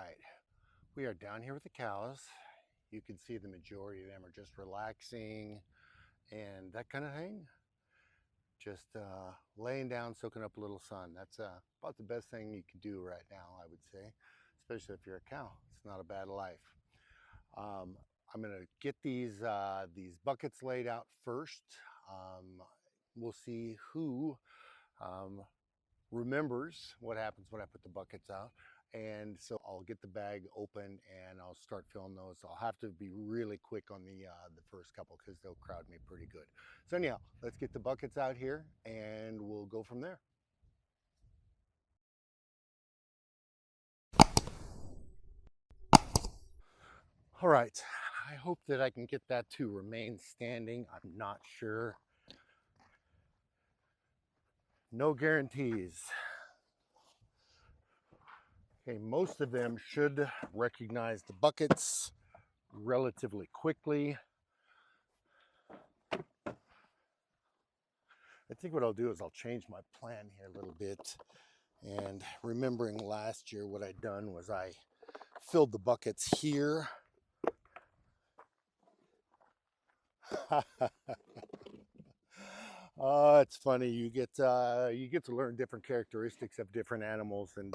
right, we are down here with the cows. You can see the majority of them are just relaxing and that kind of thing. Just laying down, soaking up a little sun. That's about the best thing you can do right now, I would say, especially if you're a cow. It's not a bad life. I'm gonna get these buckets laid out first. We'll see who remembers what happens when I put the buckets out. And so I'll get the bag open and I'll start filling those. I'll have to be really quick on the first couple because they'll crowd me pretty good. So anyhow, let's get the buckets out here and we'll go from there. All right, I hope that I can get that to remain standing. I'm not sure. No guarantees. Okay, most of them should recognize the buckets relatively quickly. I think what I'll do is I'll change my plan here a little bit. And remembering last year, what I'd done was I filled the buckets here. It's funny. You get to learn different characteristics of different animals, and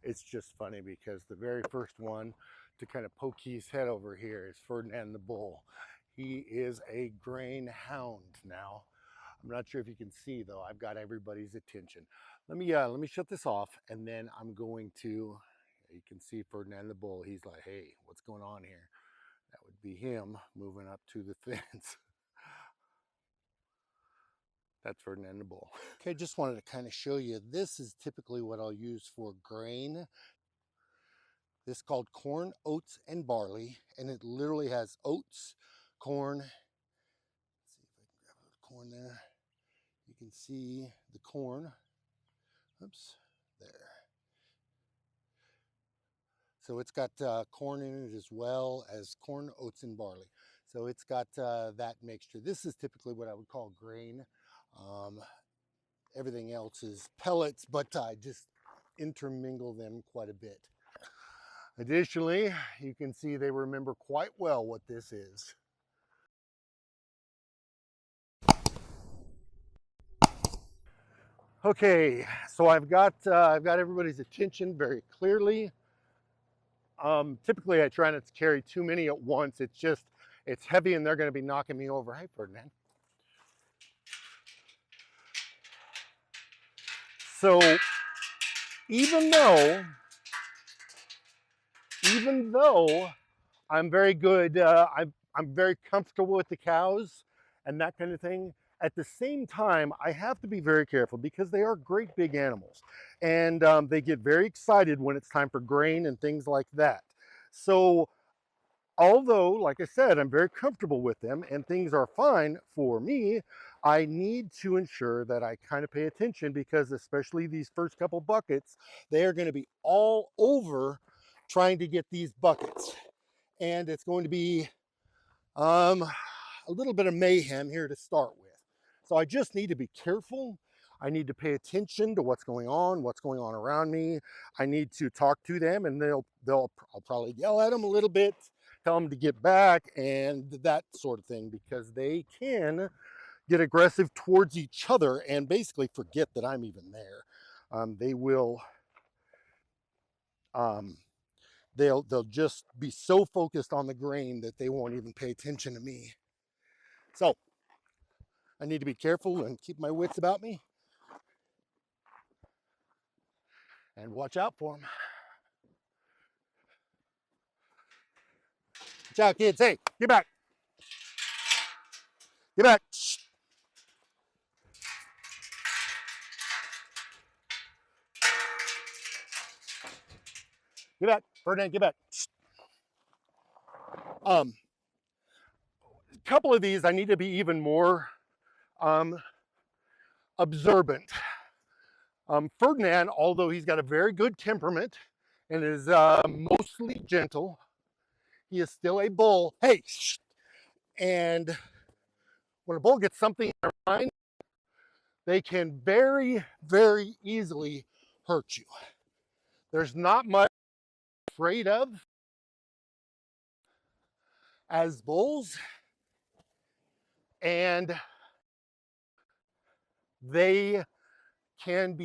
it's just funny because the very first one to kind of poke his head over here is Ferdinand the bull. He is a grain hound now. I'm not sure if you can see though. I've got everybody's attention. Let me shut this off, and then I'm going to. You can see Ferdinand the bull. He's like, "Hey, what's going on here?" That would be him moving up to the fence. That's Ferdinand the bull. Okay, just wanted to kind of show you. This is typically what I'll use for grain. This is called corn, oats, and barley, and it literally has oats, corn. Let's see if I can grab a little corn there. You can see the corn. Oops, there. So it's got corn in it as well as corn, oats, and barley. So it's got that mixture. This is typically what I would call grain. Everything else is pellets, but I just intermingle them quite a bit. Additionally, you can see they remember quite well what this is. Okay, so I've got everybody's attention very clearly. Typically, I try not to carry too many at once. It's heavy, and they're going to be knocking me over. Hey, Ferdinand. So even though I'm very good, I'm very comfortable with the cows and that kind of thing. At the same time, I have to be very careful because they are great big animals, and they get very excited when it's time for grain and things like that. So although, like I said, I'm very comfortable with them and things are fine for me, I need to ensure that I kind of pay attention because especially these first couple buckets, they are going to be all over trying to get these buckets. And it's going to be a little bit of mayhem here to start with. So I just need to be careful. I need to pay attention to what's going on around me. I need to talk to them, and I'll probably yell at them a little bit, tell them to get back and that sort of thing, because they can get aggressive towards each other and basically forget that I'm even there. They will they'll just be so focused on the grain that they won't even pay attention to me. So I need to be careful and keep my wits about me and watch out for them. Watch out, kids. Hey, get back. Get back. Shh. Get back. Ferdinand, get back. Shh. A couple of these I need to be even more observant. Ferdinand, although he's got a very good temperament and is mostly gentle, he is still a bull. Hey, shh. And when a bull gets something in their mind, they can very, very easily hurt you. There's not much afraid of as bulls, and they can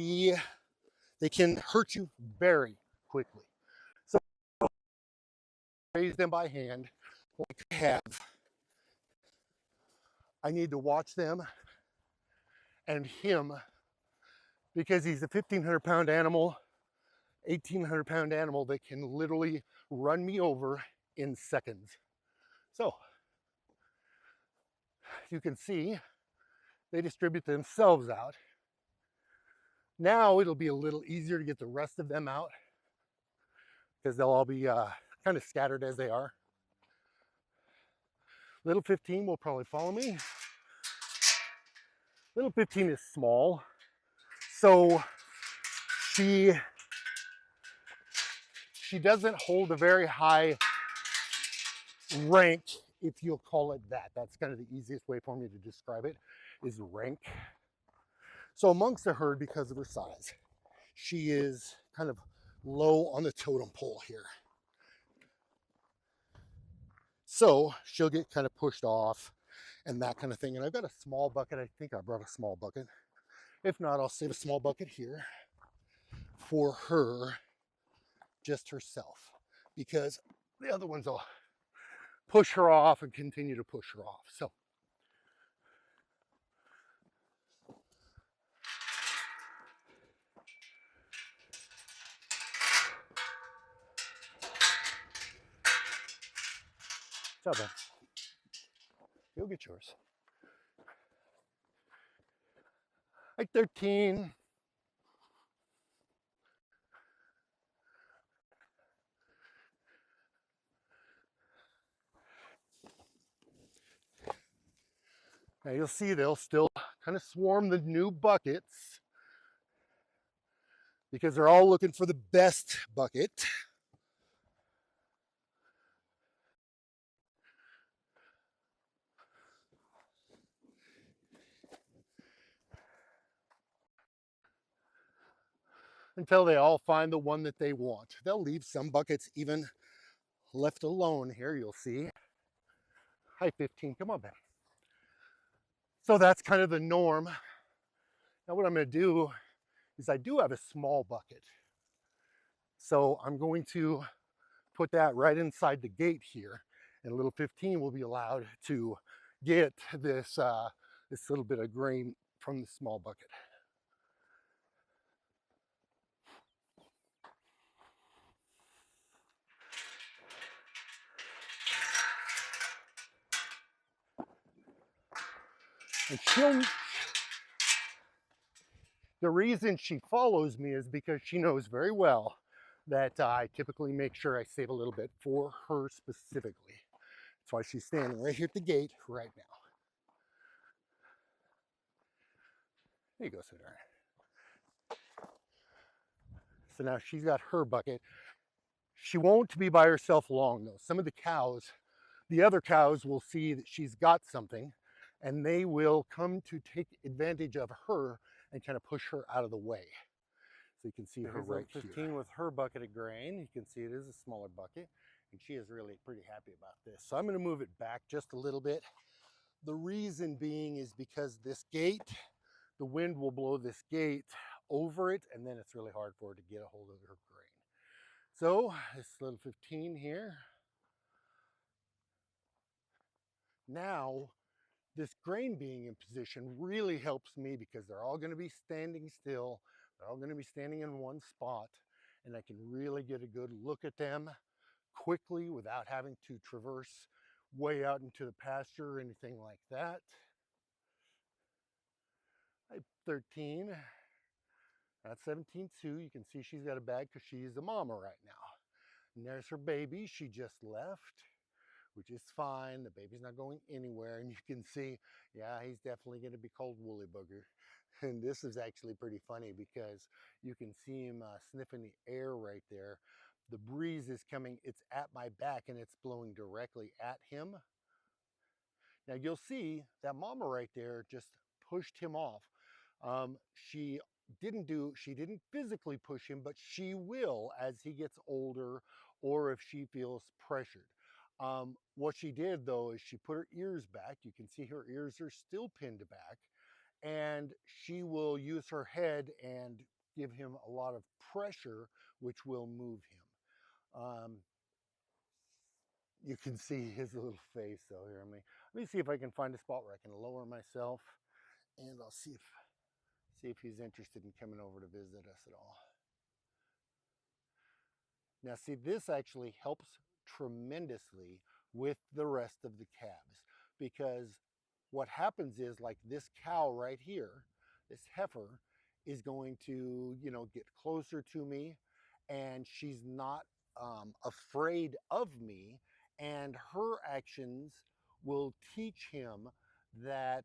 hurt you very quickly. So raise them by hand like I have. I need to watch them and him, because he's a 1,500-pound animal, 1,800-pound animal that can literally run me over in seconds. So you can see they distribute themselves out. Now it'll be a little easier to get the rest of them out because they'll all be kind of scattered as they are. Little 15 will probably follow me. Little 15 is small, so she doesn't hold a very high rank, if you'll call it that. That's kind of the easiest way for me to describe it, is rank. So amongst the herd, because of her size, she is kind of low on the totem pole here. So she'll get kind of pushed off and that kind of thing. And I've got a small bucket. I think I brought a small bucket. If not, I'll save a small bucket here for her, just herself, because the other ones will push her off and continue to push her off. So it's all bad. You'll get yours. Like 13. Now you'll see they'll still kind of swarm the new buckets because they're all looking for the best bucket. Until they all find the one that they want. They'll leave some buckets even left alone here, you'll see. Hi, 15, come on back. So that's kind of the norm. Now what I'm gonna do is I do have a small bucket. So I'm going to put that right inside the gate here, and little 15 will be allowed to get this, this little bit of grain from the small bucket. And the reason she follows me is because she knows very well that I typically make sure I save a little bit for her specifically. That's why she's standing right here at the gate right now. There you go, sweetheart. So now she's got her bucket. She won't be by herself long though. Some of the cows, the other cows will see that she's got something and they will come to take advantage of her and kind of push her out of the way. So you can see her right here. 15 with her bucket of grain. You can see it is a smaller bucket and she is really pretty happy about this. So I'm going to move it back just a little bit. The reason being is because this gate, the wind will blow this gate over it and then it's really hard for her to get a hold of her grain. So this little 15 here. Now this grain being in position really helps me because they're all going to be standing still. They're all going to be standing in one spot and I can really get a good look at them quickly without having to traverse way out into the pasture or anything like that. 13. That's 17 too. You can see she's got a bag because she's the mama right now. And there's her baby. She just left, which is fine. The baby's not going anywhere. And you can see, yeah, he's definitely going to be called Woolly Booger. And this is actually pretty funny because you can see him sniffing the air right there. The breeze is coming, it's at my back and it's blowing directly at him. Now you'll see that mama right there just pushed him off. She she didn't physically push him, but she will as he gets older or if she feels pressured. What she did though is she put her ears back. You can see her ears are still pinned back, and she will use her head and give him a lot of pressure, which will move him. You can see his little face though here. Let me see if I can find a spot where I can lower myself, and I'll see if he's interested in coming over to visit us at all. Now see, this actually helps tremendously with the rest of the calves, because what happens is, like this cow right here, this heifer is going to, get closer to me, and she's not afraid of me, and her actions will teach him that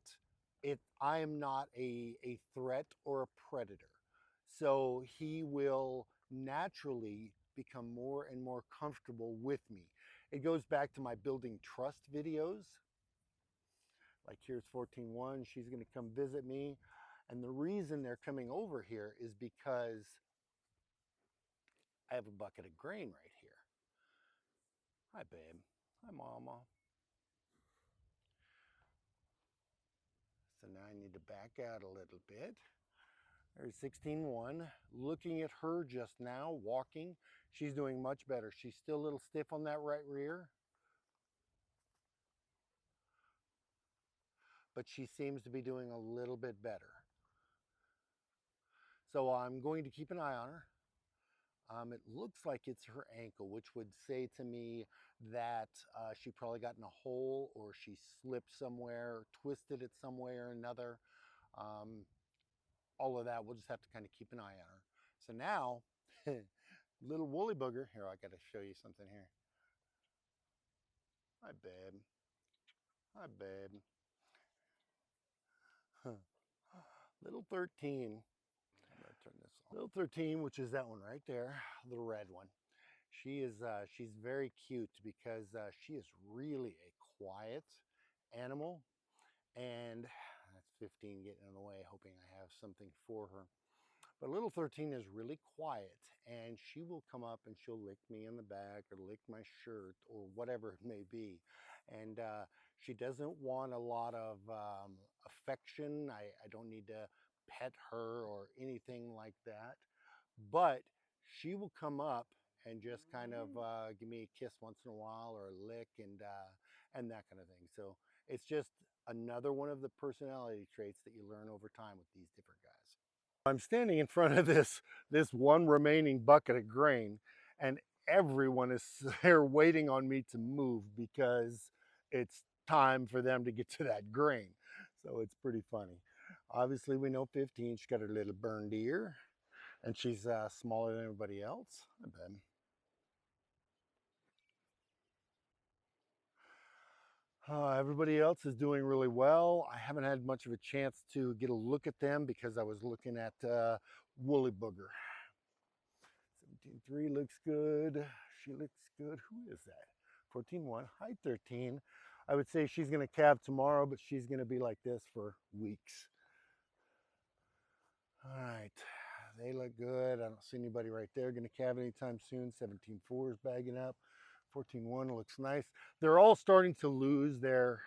I am not a threat or a predator. So he will naturally become more and more comfortable with me. It goes back to my building trust videos. Like here's 14-1, she's going to come visit me. And the reason they're coming over here is because I have a bucket of grain right here. Hi, babe. Hi, mama. So now I need to back out a little bit. There's 16-1. Looking at her just now, walking, she's doing much better. She's still a little stiff on that right rear, but she seems to be doing a little bit better. So I'm going to keep an eye on her. It looks like it's her ankle, which would say to me that she probably got in a hole, or she slipped somewhere, twisted it some way or another. All of that, we'll just have to kind of keep an eye on her. So now, little woolly booger, here, I got to show you something here. Hi, babe. Hi, babe. Little 13. I'm gonna turn this on. Little 13, which is that one right there, the red one. She's very cute because she is really a quiet animal, and that's 15 getting in the way, hoping I have something for her. But little 13 is really quiet, and she will come up and she'll lick me in the back or lick my shirt or whatever it may be. And she doesn't want a lot of affection. I don't need to pet her or anything like that. But she will come up and just kind of give me a kiss once in a while, or a lick, and that kind of thing. So it's just another one of the personality traits that you learn over time with these different guys. I'm standing in front of this one remaining bucket of grain, and everyone is there waiting on me to move because it's time for them to get to that grain. So it's pretty funny. Obviously, we know 15, she's got her little burned ear, and she's smaller than everybody else. I bet. Everybody else is doing really well. I haven't had much of a chance to get a look at them because I was looking at Woolly Booger. 17-3 looks good. She looks good. Who is that? 14-1. Hi, 13. I would say she's going to calve tomorrow, but she's going to be like this for weeks. All right. They look good. I don't see anybody right there going to calve anytime soon. 17-4 is bagging up. 14-1 looks nice. They're all starting to lose their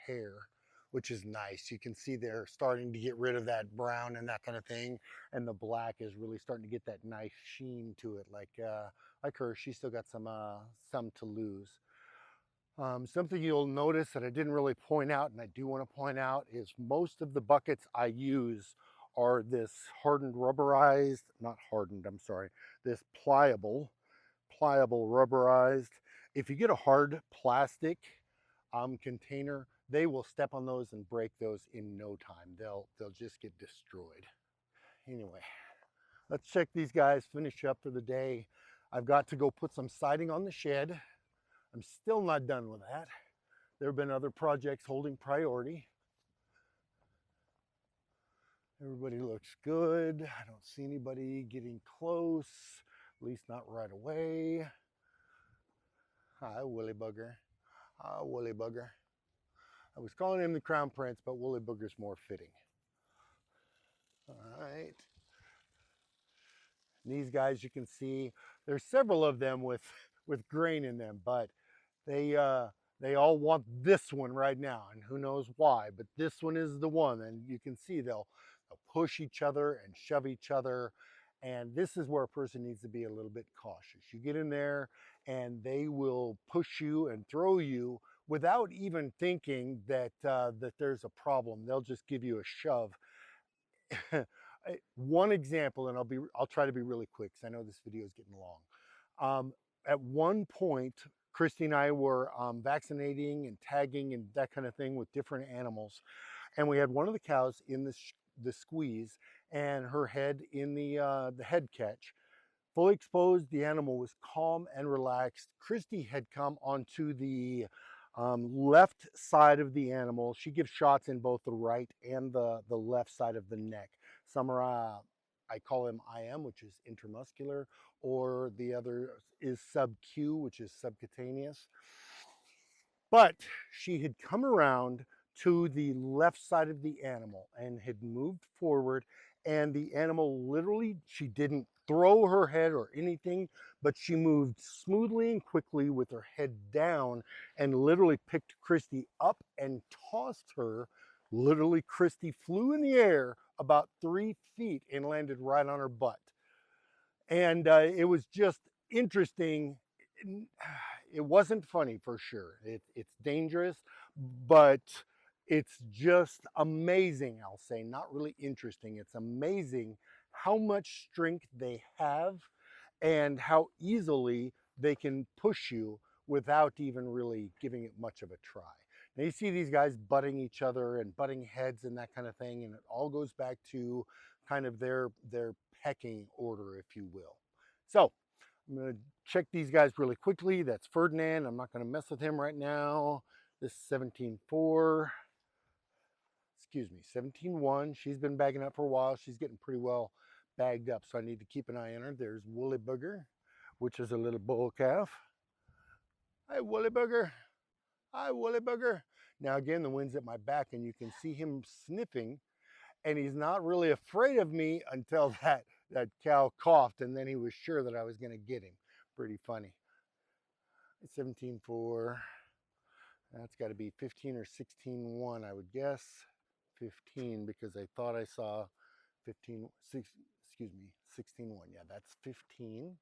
hair, which is nice. You can see they're starting to get rid of that brown and that kind of thing, and the black is really starting to get that nice sheen to it. Like her, she's still got some to lose. Something you'll notice that I didn't really point out, and I do want to point out, is most of the buckets I use are this hardened rubberized, not hardened, I'm sorry, this pliable rubberized. If you get a hard plastic container, they will step on those and break those in no time. They'll just get destroyed. Anyway, let's check these guys, finish up for the day. I've got to go put some siding on the shed. I'm still not done with that. There have been other projects holding priority. Everybody looks good. I don't see anybody getting close, at least not right away. Hi, Woolly Bugger. Hi, Woolly Bugger. I was calling him the Crown Prince, but Woolly Booger's more fitting. All right. And these guys, you can see there's several of them with grain in them, but they uh, they all want this one right now, and who knows why, but this one is the one. And you can see they'll push each other and shove each other. And this is where a person needs to be a little bit cautious. You get in there and they will push you and throw you without even thinking that that there's a problem. They'll just give you a shove. One example, and I'll try to be really quick because I know this video is getting long. At one point, Christy and I were vaccinating and tagging and that kind of thing with different animals, and we had one of the cows in the squeeze and her head in the head catch. Fully exposed, the animal was calm and relaxed. Christy had come onto the left side of the animal. She gives shots in both the right and the left side of the neck. Some are, I call them IM, which is intramuscular, or the other is sub-Q, which is subcutaneous. But she had come around to the left side of the animal and had moved forward, and the animal literally, she didn't throw her head or anything, but she moved smoothly and quickly with her head down and literally picked Christy up and tossed her. Literally, Christy flew in the air about 3 feet and landed right on her butt. And it was just interesting. It wasn't funny for sure. It's dangerous, but it's just amazing, I'll say. Not really interesting. It's amazing how much strength they have and how easily they can push you without even really giving it much of a try. Now you see these guys butting each other and butting heads and that kind of thing, and it all goes back to kind of their pecking order, if you will. So I'm going to check these guys really quickly. That's Ferdinand. I'm not going to mess with him right now. This is 17.4. Excuse me, 17.1. She's been bagging up for a while. She's getting pretty well bagged up, so I need to keep an eye on her. There's Woolly Booger, which is a little bull calf. Hi, Woolly Booger. Hi, Woolly Booger. Now again, the wind's at my back, and you can see him sniffing, and he's not really afraid of me until that cow coughed, and then he was sure that I was going to get him. Pretty funny. 17.4. That's got to be 15 or 16.1, I would guess. 15, because I thought I saw 15, excuse me, 16.1. Yeah, that's 15.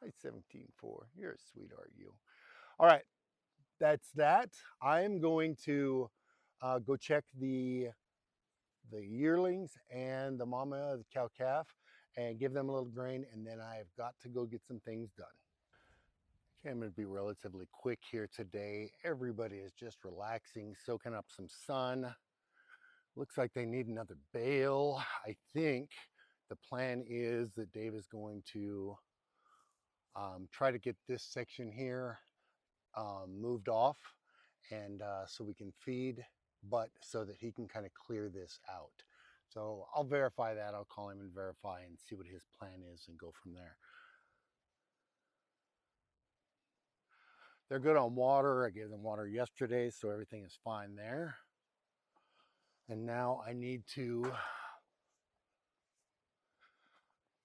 Hi, 17.4. You're a sweetheart, you. All right, that's that. I'm going to go check the yearlings and the mama, the cow calf, and give them a little grain, and then I've got to go get some things done. Okay, I'm going to be relatively quick here today. Everybody is just relaxing, soaking up some sun. Looks like they need another bale. I think the plan is that Dave is going to try to get this section here moved off, and so we can feed, but so that he can kind of clear this out. So I'll verify that. I'll call him and verify and see what his plan is and go from there. They're good on water. I gave them water yesterday, so everything is fine there. And now I need to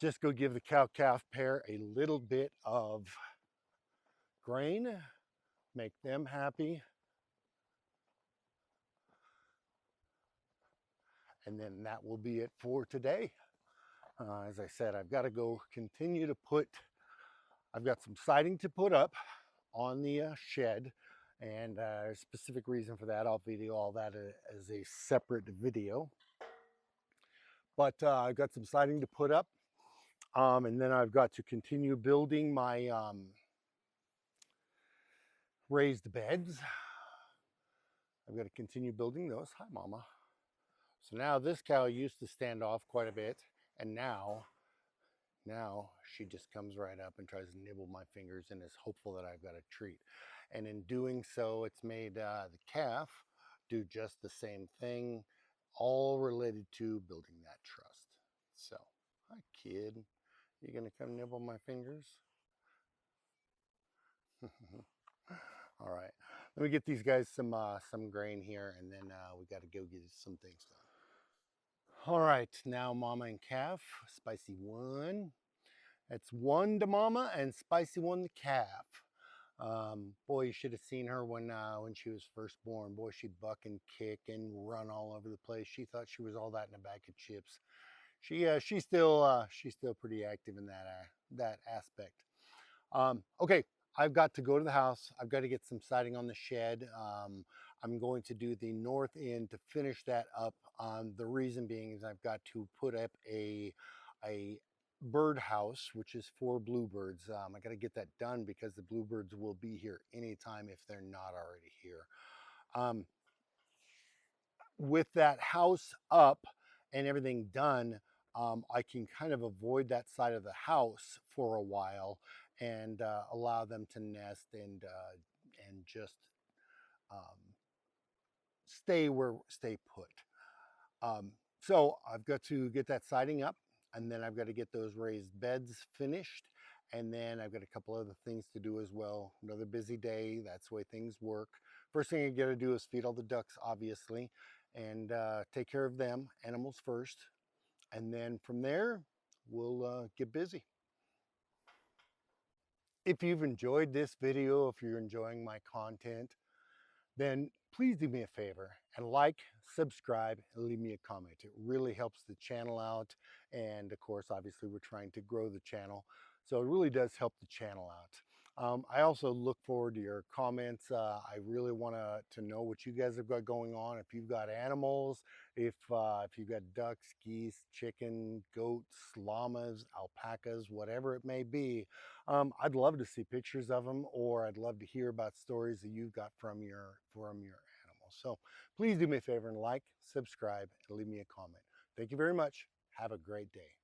just go give the cow-calf pair a little bit of grain, make them happy. And then that will be it for today. As I said, I've got to go continue to I've got some siding to put up on the shed, and a specific reason for that. I'll video all that as a separate video. But I've got some siding to put up, and then I've got to continue building my raised beds. I've got to continue building those. Hi, Mama. So now this cow used to stand off quite a bit, and now she just comes right up and tries to nibble my fingers and is hopeful that I've got a treat. And in doing so, it's made the calf do just the same thing, all related to building that trust. So, hi kid, you gonna come nibble my fingers? All right, let me get these guys some grain here, and then we got to go get some things done. All right, now mama and calf, spicy one. It's one to mama and spicy one to calf. Boy, you should have seen her when she was first born. Boy, she'd buck and kick and run all over the place. She thought she was all that in a bag of chips. She's still pretty active in that aspect. Okay, I've got to go to the house. I've got to get some siding on the shed. I'm going to do the north end to finish that up. The reason being is I've got to put up a bird house, which is for bluebirds. I got to get that done because the bluebirds will be here anytime if they're not already here. Um, with that house up and everything done, I can kind of avoid that side of the house for a while and allow them to nest and just um, stay put. So I've got to get that siding up, and then I've got to get those raised beds finished, and then I've got a couple other things to do as well. Another busy day. That's the way things work. First thing I got to do is feed all the ducks, obviously, and take care of them, animals first, and then from there we'll get busy. If you've enjoyed this video, if you're enjoying my content, then please do me a favor and like, subscribe, and leave me a comment. It really helps the channel out. And of course, obviously, we're trying to grow the channel. So it really does help the channel out. I also look forward to your comments. I really want to know what you guys have got going on. If you've got animals, if you've got ducks, geese, chicken, goats, llamas, alpacas, whatever it may be, I'd love to see pictures of them, or I'd love to hear about stories that you've got from your animals. So please do me a favor and like, subscribe, and leave me a comment. Thank you very much. Have a great day.